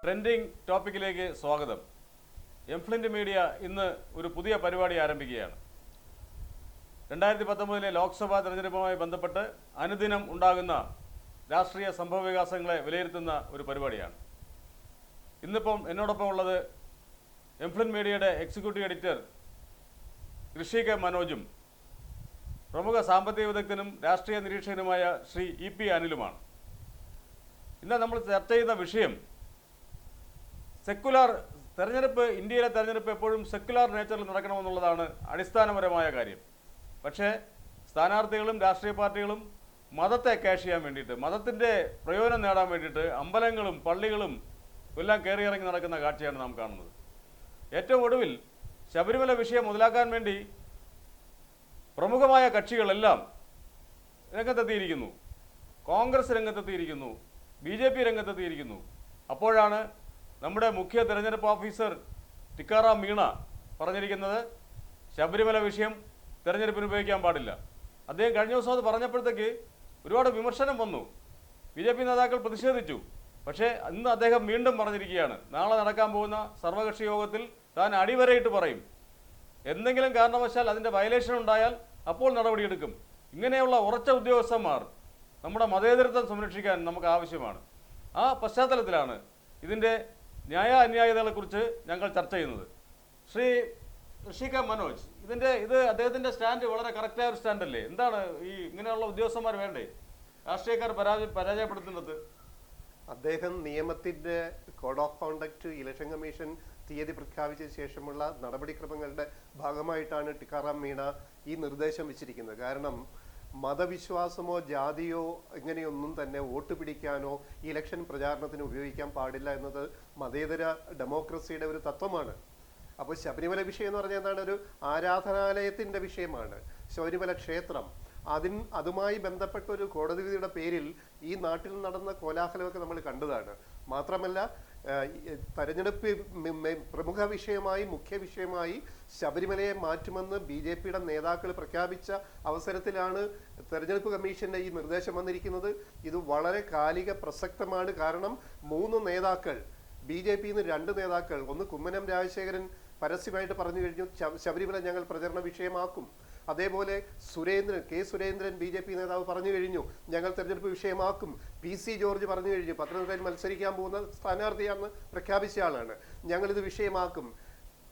Trending ടോപ്പിക്കിലേക്ക് സ്വാഗതം. എംഫ്ലിന്റ് media ഇന്ന് ഒരു പുതിയ പരിപാടി ആരംഭിക്കുകയാണ്. 2019 ലോക്സഭാ തെരഞ്ഞെടുപ്പുമായി ബന്ധപ്പെട്ട് അനുദിനം ഉണ്ടാകുന്ന രാഷ്ട്രീയ സംഭവവികാസങ്ങളെ വിലയിരുത്തുന്ന ഒരു പരിപാടിയാണ്. ഇന്നിപ്പം എന്നോടൊപ്പം ഉള്ളത് എംഫ്ലിന്റ് മീഡിയയുടെ എക്സിക്യൂട്ടീവ് എഡിറ്റർ ഋഷി കെ മനോജും പ്രമുഖ സാമ്പത്തിക വിദഗ്ധനും രാഷ്ട്രീയ നിരീക്ഷകനുമായ ശ്രീ EP അനിലുമാണ്. ഇന്ന് നമ്മൾ ചർച്ച ചെയ്യുന്ന വിഷയം സെക്കുലാർ തെരഞ്ഞെടുപ്പ്. ഇന്ത്യയിലെ തെരഞ്ഞെടുപ്പ് എപ്പോഴും സെക്കുലാർ നേച്ചറിൽ നടക്കണമെന്നുള്ളതാണ് അടിസ്ഥാനപരമായ കാര്യം. പക്ഷേ സ്ഥാനാർത്ഥികളും രാഷ്ട്രീയ പാർട്ടികളും മതത്തെ ക്യാഷ് ചെയ്യാൻ വേണ്ടിയിട്ട്, മതത്തിൻ്റെ പ്രയോജനം നേടാൻ വേണ്ടിയിട്ട് അമ്പലങ്ങളും പള്ളികളും എല്ലാം കയറിയിറങ്ങി നടക്കുന്ന കാഴ്ചയാണ് നാം കാണുന്നത്. ഏറ്റവും ഒടുവിൽ ശബരിമല വിഷയം മുതലാക്കാൻ വേണ്ടി പ്രമുഖമായ കക്ഷികളെല്ലാം രംഗത്തെത്തിയിരിക്കുന്നു. കോൺഗ്രസ് രംഗത്തെത്തിയിരിക്കുന്നു, BJP രംഗത്തെത്തിയിരിക്കുന്നു. അപ്പോഴാണ് നമ്മുടെ മുഖ്യ തെരഞ്ഞെടുപ്പ് ഓഫീസർ ടിക്കാറാം മീണ പറഞ്ഞിരിക്കുന്നത് ശബരിമല വിഷയം തെരഞ്ഞെടുപ്പിന് ഉപയോഗിക്കാൻ പാടില്ല. അദ്ദേഹം കഴിഞ്ഞ ദിവസം അത് പറഞ്ഞപ്പോഴത്തേക്ക് ഒരുപാട് വിമർശനം വന്നു. BJP നേതാക്കൾ പ്രതിഷേധിച്ചു. പക്ഷേ ഇന്ന് അദ്ദേഹം വീണ്ടും പറഞ്ഞിരിക്കുകയാണ്, നാളെ നടക്കാൻ പോകുന്ന സർവകക്ഷി യോഗത്തിൽ താൻ അടിവരയിട്ട് പറയും, എന്തെങ്കിലും കാരണവശാൽ അതിൻ്റെ വയലേഷൻ ഉണ്ടായാൽ അപ്പോൾ നടപടിയെടുക്കും. ഇങ്ങനെയുള്ള ഉറച്ച ഉദ്യോഗസ്ഥന്മാർ നമ്മുടെ മതേതരത്വം സംരക്ഷിക്കാൻ നമുക്ക് ആവശ്യമാണ്. ആ പശ്ചാത്തലത്തിലാണ് ഇതിൻ്റെ ന്യായ അന്യായതകളെക്കുറിച്ച് ഞങ്ങൾ ചർച്ച ചെയ്യുന്നത്. ശ്രീ ഋഷി കെ മനോജ്, ഇത് അദ്ദേഹത്തിൻ്റെ സ്റ്റാൻഡ് വളരെ കറക്റ്റായ ഒരു സ്റ്റാൻഡല്ലേ? എന്താണ് ഈ ഇങ്ങനെയുള്ള ഉദ്യോഗസ്ഥന്മാർ വേണ്ടേ? രാഷ്ട്രീയക്കാർ പരാജയപ്പെടുത്തുന്നത്. അദ്ദേഹം നിയമത്തിൻ്റെ code of conduct election commission തീയതി പ്രഖ്യാപിച്ച ശേഷമുള്ള നടപടിക്രമങ്ങളുടെ ഭാഗമായിട്ടാണ് ടിക്കാറാം മീണ ഈ നിർദ്ദേശം വെച്ചിരിക്കുന്നത്. കാരണം മതവിശ്വാസമോ ജാതിയോ ഇങ്ങനെയൊന്നും തന്നെ വോട്ട് പിടിക്കാനോ ഇലക്ഷൻ പ്രചാരണത്തിന് ഉപയോഗിക്കാൻ പാടില്ല എന്നത് മതേതര ഡെമോക്രസിയുടെ ഒരു തത്വമാണ്. അപ്പോൾ ശബരിമല വിഷയം എന്ന് പറഞ്ഞാൽ എന്താണ്? ഒരു ആരാധനാലയത്തിൻ്റെ വിഷയമാണ് ശബരിമല ക്ഷേത്രം. അതുമായി ബന്ധപ്പെട്ട ഒരു കോടതി വിധിയുടെ പേരിൽ ഈ നാട്ടിൽ നടന്ന കോലാഹലമൊക്കെ നമ്മൾ കണ്ടതാണ്. മാത്രമല്ല, തെരഞ്ഞെടുപ്പ് പ്രമുഖ വിഷയമായി, മുഖ്യ വിഷയമായി ശബരിമലയെ മാറ്റുമെന്ന് BJPയുടെ നേതാക്കൾ പ്രഖ്യാപിച്ച അവസരത്തിലാണ് തെരഞ്ഞെടുപ്പ് കമ്മീഷന്റെ ഈ നിർദ്ദേശം വന്നിരിക്കുന്നത്. ഇത് വളരെ കാലിക പ്രസക്തമാണ്. കാരണം 3 നേതാക്കൾ, BJPന്ന് 2 നേതാക്കൾ, ഒന്ന് കുമ്മനം രാജശേഖരൻ പരസ്യമായിട്ട് പറഞ്ഞു കഴിഞ്ഞു, ശബരിമല ഞങ്ങൾ പ്രചരണ വിഷയമാക്കും. അതേപോലെ കെ സുരേന്ദ്രൻ BJP നേതാവ് പറഞ്ഞു കഴിഞ്ഞു, ഞങ്ങൾ തെരഞ്ഞെടുപ്പ് വിഷയമാക്കും. PC ജോർജ് പറഞ്ഞു കഴിഞ്ഞു, പത്തനംതിട്ടയിൽ മത്സരിക്കാൻ പോകുന്ന സ്ഥാനാർത്ഥിയാണെന്ന് പ്രഖ്യാപിച്ച ആളാണ്, ഞങ്ങളിത് വിഷയമാക്കും.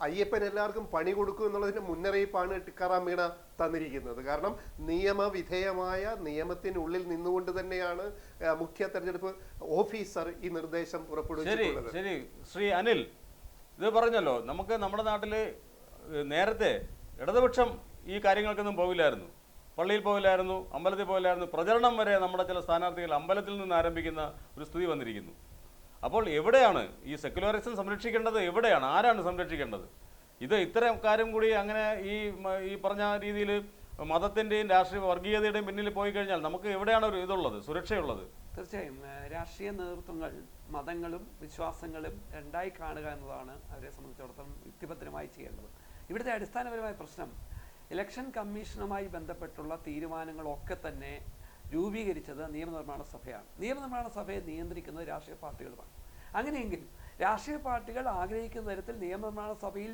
അയ്യപ്പൻ എല്ലാവർക്കും പണി കൊടുക്കും എന്നുള്ളതിൻ്റെ മുന്നറിയിപ്പാണ് ടിക്കാറാം മീണ തന്നിരിക്കുന്നത്. കാരണം നിയമവിധേയമായ നിയമത്തിനുള്ളിൽ നിന്നുകൊണ്ട് തന്നെയാണ് മുഖ്യ തെരഞ്ഞെടുപ്പ് ഓഫീസർ ഈ നിർദ്ദേശം പുറപ്പെടുവിച്ചിട്ടുള്ളത്. ശരി ശ്രീ അനിൽ, ഇത് പറഞ്ഞല്ലോ, നമുക്ക് നമ്മുടെ നാട്ടിൽ നേരത്തെ ഇടതുപക്ഷം ഈ കാര്യങ്ങൾക്കൊന്നും പോകില്ലായിരുന്നു. പള്ളിയിൽ പോകില്ലായിരുന്നു, അമ്പലത്തിൽ പോകില്ലായിരുന്നു. പ്രചരണം വരെ നമ്മുടെ ചില സ്ഥാനാർത്ഥികൾ അമ്പലത്തിൽ നിന്ന് ആരംഭിക്കുന്ന ഒരു സ്ഥിതി വന്നിരിക്കുന്നു. അപ്പോൾ എവിടെയാണ് ഈ സെക്യുലറിസം സംരക്ഷിക്കേണ്ടത്? എവിടെയാണ്, ആരാണ് സംരക്ഷിക്കേണ്ടത്? ഇത്തരം കാര്യം കൂടി അങ്ങനെ ഈ പറഞ്ഞ രീതിയിൽ മതത്തിൻ്റെയും രാഷ്ട്രീയ വർഗീയതയുടെയും പിന്നിൽ പോയി കഴിഞ്ഞാൽ നമുക്ക് എവിടെയാണ് ഒരു ഇതുള്ളത്, സുരക്ഷയുള്ളത്? തീർച്ചയായും രാഷ്ട്രീയ നേതൃത്വങ്ങൾ മതങ്ങളും വിശ്വാസങ്ങളും രണ്ടായി കാണുക എന്നതാണ് അവരെ സംബന്ധിച്ചിടത്തോളം യുക്തിഭദ്രമായി ചെയ്യേണ്ടത്. ഇവിടുത്തെ അടിസ്ഥാനപരമായ പ്രശ്നം ഇലക്ഷൻ കമ്മീഷനുമായി ബന്ധപ്പെട്ടുള്ള തീരുമാനങ്ങളൊക്കെ തന്നെ രൂപീകരിച്ചത് നിയമനിർമ്മാണ സഭയാണ്. നിയമനിർമ്മാണ സഭയെ നിയന്ത്രിക്കുന്നത് രാഷ്ട്രീയ പാർട്ടികളുമാണ്. അങ്ങനെയെങ്കിൽ രാഷ്ട്രീയ പാർട്ടികൾ ആഗ്രഹിക്കുന്ന തരത്തിൽ നിയമനിർമ്മാണ സഭയിൽ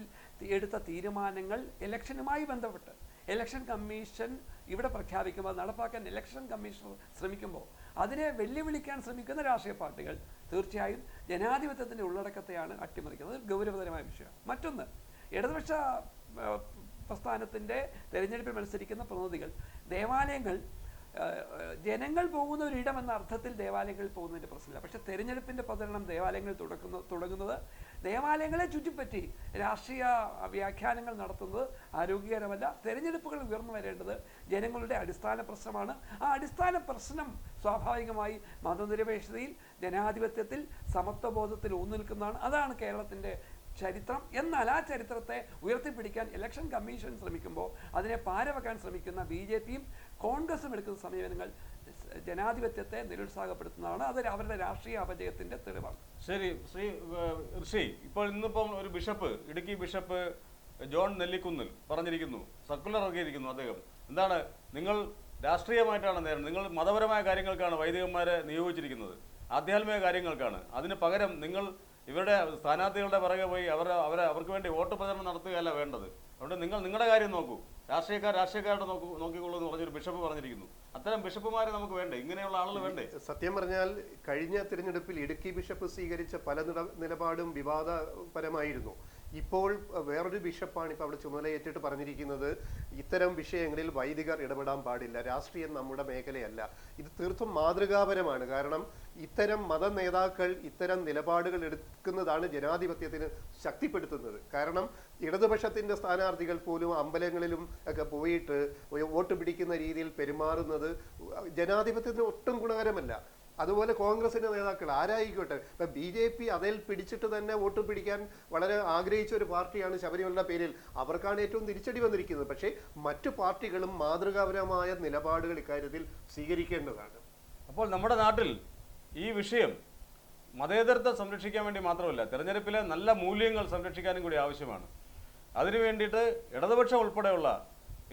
എടുത്ത തീരുമാനങ്ങൾ ഇലക്ഷനുമായി ബന്ധപ്പെട്ട് ഇലക്ഷൻ കമ്മീഷൻ ഇവിടെ പ്രഖ്യാപിക്കുമ്പോൾ നടപ്പാക്കാൻ ഇലക്ഷൻ കമ്മീഷണർ ശ്രമിക്കുമ്പോൾ അതിനെ വെല്ലുവിളിക്കാൻ ശ്രമിക്കുന്ന രാഷ്ട്രീയ പാർട്ടികൾ തീർച്ചയായും ജനാധിപത്യത്തിൻ്റെ ഉള്ളടക്കത്തെയാണ് അട്ടിമറിക്കുന്നത്. ഗൗരവതരമായ വിഷയമാണ്. മറ്റൊന്ന്, ഇടതുപക്ഷ പ്രസ്ഥാനത്തിൻ്റെ തെരഞ്ഞെടുപ്പിൽ മത്സരിക്കുന്ന പ്രതിനിധികൾ ദേവാലയങ്ങൾ ജനങ്ങൾ പോകുന്ന ഒരിടം എന്ന അർത്ഥത്തിൽ ദേവാലയങ്ങളിൽ പോകുന്നതിൻ്റെ പ്രശ്നമില്ല. പക്ഷേ തെരഞ്ഞെടുപ്പിൻ്റെ പ്രചരണം ദേവാലയങ്ങളിൽ തുടങ്ങുന്നത് ദേവാലയങ്ങളെ ചുറ്റിപ്പറ്റി രാഷ്ട്രീയ വ്യാഖ്യാനങ്ങൾ നടത്തുന്നത് ആരോഗ്യകരമല്ല. തെരഞ്ഞെടുപ്പുകൾ ഉയർന്നു വരേണ്ടത് ജനങ്ങളുടെ അടിസ്ഥാന പ്രശ്നമാണ്. ആ അടിസ്ഥാന പ്രശ്നം സ്വാഭാവികമായി മതനിരപേക്ഷതയിൽ, ജനാധിപത്യത്തിൽ, സമത്വബോധത്തിൽ ഊന്നി നിൽക്കുന്നതാണ്. അതാണ് കേരളത്തിൻ്റെ ചരിത്രം. എന്നാൽ ആ ചരിത്രത്തെ ഉയർത്തിപ്പിടിക്കാൻ ഇലക്ഷൻ കമ്മീഷൻ ശ്രമിക്കുമ്പോൾ അതിനെ പാരവെക്കാൻ ശ്രമിക്കുന്ന BJPയും കോൺഗ്രസും എടുക്കുന്ന സമീപനങ്ങൾ ജനാധിപത്യത്തെ നിരുത്സാഹപ്പെടുത്തുന്നതാണ്. അത് അവരുടെ രാഷ്ട്രീയ അപജയത്തിൻ്റെ തെളിവാണ്. ശരി ശ്രീ ഋഷി, ഇന്നിപ്പം ഒരു bishop, Idukki bishop John Nellikunnel പറഞ്ഞിരിക്കുന്നു, സർക്കുലർ ഇറക്കിയിരിക്കുന്നു. അദ്ദേഹം എന്താണ്, നിങ്ങൾ രാഷ്ട്രീയമായിട്ടാണ് നേരിടുന്നത്, നിങ്ങൾ മതപരമായ കാര്യങ്ങൾക്കാണ് വൈദികന്മാരെ നിയോഗിച്ചിരിക്കുന്നത്, ആധ്യാത്മിക കാര്യങ്ങൾക്കാണ്. അതിന് പകരം നിങ്ങൾ ഇവരുടെ സ്ഥാനാർത്ഥികളുടെ പിറകെ പോയി അവർക്ക് വേണ്ടി വോട്ട് പ്രചരണം നടത്തുകയല്ല വേണ്ടത്. അതുകൊണ്ട് നിങ്ങൾ നിങ്ങളുടെ കാര്യം നോക്കൂ, രാഷ്ട്രീയക്കാരുടെ നോക്കിക്കൊള്ളൂ എന്ന് പറഞ്ഞൊരു ബിഷപ്പ് പറഞ്ഞിരിക്കുന്നു. അത്തരം ബിഷപ്പുമാരെ നമുക്ക് വേണ്ടേ? ഇങ്ങനെയുള്ള ആളുകൾ വേണ്ടേ? സത്യം പറഞ്ഞാൽ കഴിഞ്ഞ തിരഞ്ഞെടുപ്പിൽ ഇടുക്കി ബിഷപ്പ് സ്വീകരിച്ച പല നിലപാടും വിവാദപരമായിരുന്നു. ഇപ്പോൾ വേറൊരു ബിഷപ്പാണ് ഇപ്പോൾ അവിടെ ചുമതലയേറ്റിട്ട് പറഞ്ഞിരിക്കുന്നത് ഇത്തരം വിഷയങ്ങളിൽ വൈദികർ ഇടപെടാൻ പാടില്ല, രാഷ്ട്രീയം നമ്മുടെ മേഖലയല്ല. ഇത് തീർത്തും മാതൃകാപരമാണ്. കാരണം ഇത്തരം മത നേതാക്കൾ ഇത്തരം നിലപാടുകൾ എടുക്കുന്നതാണ് ജനാധിപത്യത്തിന് ശക്തിപ്പെടുത്തുന്നത്. കാരണം ഇടതുപക്ഷത്തിന്റെ സ്ഥാനാർത്ഥികൾ പോലും അമ്പലങ്ങളിലും ഒക്കെ പോയിട്ട് വോട്ട് പിടിക്കുന്ന രീതിയിൽ പെരുമാറുന്നത് ജനാധിപത്യത്തിന് ഒട്ടും ഗുണകരമല്ല. അതുപോലെ കോൺഗ്രസിന്റെ നേതാക്കൾ ആരായിക്കോട്ടെ, ഇപ്പം BJP അതിൽ പിടിച്ചിട്ട് തന്നെ വോട്ട് പിടിക്കാൻ വളരെ ആഗ്രഹിച്ച ഒരു പാർട്ടിയാണ് ശബരിമലയുടെ പേരിൽ. അവർക്കാണ് ഏറ്റവും തിരിച്ചടി വന്നിരിക്കുന്നത്. പക്ഷേ മറ്റു പാർട്ടികളും മാതൃകാപരമായ നിലപാടുകൾ ഇക്കാര്യത്തിൽ സ്വീകരിക്കേണ്ടതാണ്. അപ്പോൾ നമ്മുടെ നാട്ടിൽ ഈ വിഷയം മതേതരത്വം സംരക്ഷിക്കാൻ വേണ്ടി മാത്രമല്ല, തെരഞ്ഞെടുപ്പിലെ നല്ല മൂല്യങ്ങൾ സംരക്ഷിക്കാനും കൂടി ആവശ്യമാണ്. അതിനു വേണ്ടിയിട്ട് ഇടതുപക്ഷം ഉൾപ്പെടെയുള്ള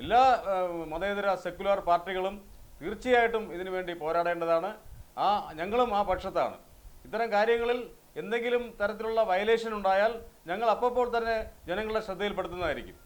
എല്ലാ മതേതര സെക്യുലർ പാർട്ടികളും തീർച്ചയായിട്ടും ഇതിനു വേണ്ടി പോരാടേണ്ടതാണ്. ഞങ്ങളും ആ പക്ഷത്താണ്. ഇത്തരം കാര്യങ്ങളിൽ എന്തെങ്കിലും തരത്തിലുള്ള വയലേഷൻ ഉണ്ടായാൽ ഞങ്ങൾ അപ്പോൾ തന്നെ ജനങ്ങളുടെ ശ്രദ്ധയിൽപ്പെടുത്തുന്നതായിരിക്കും.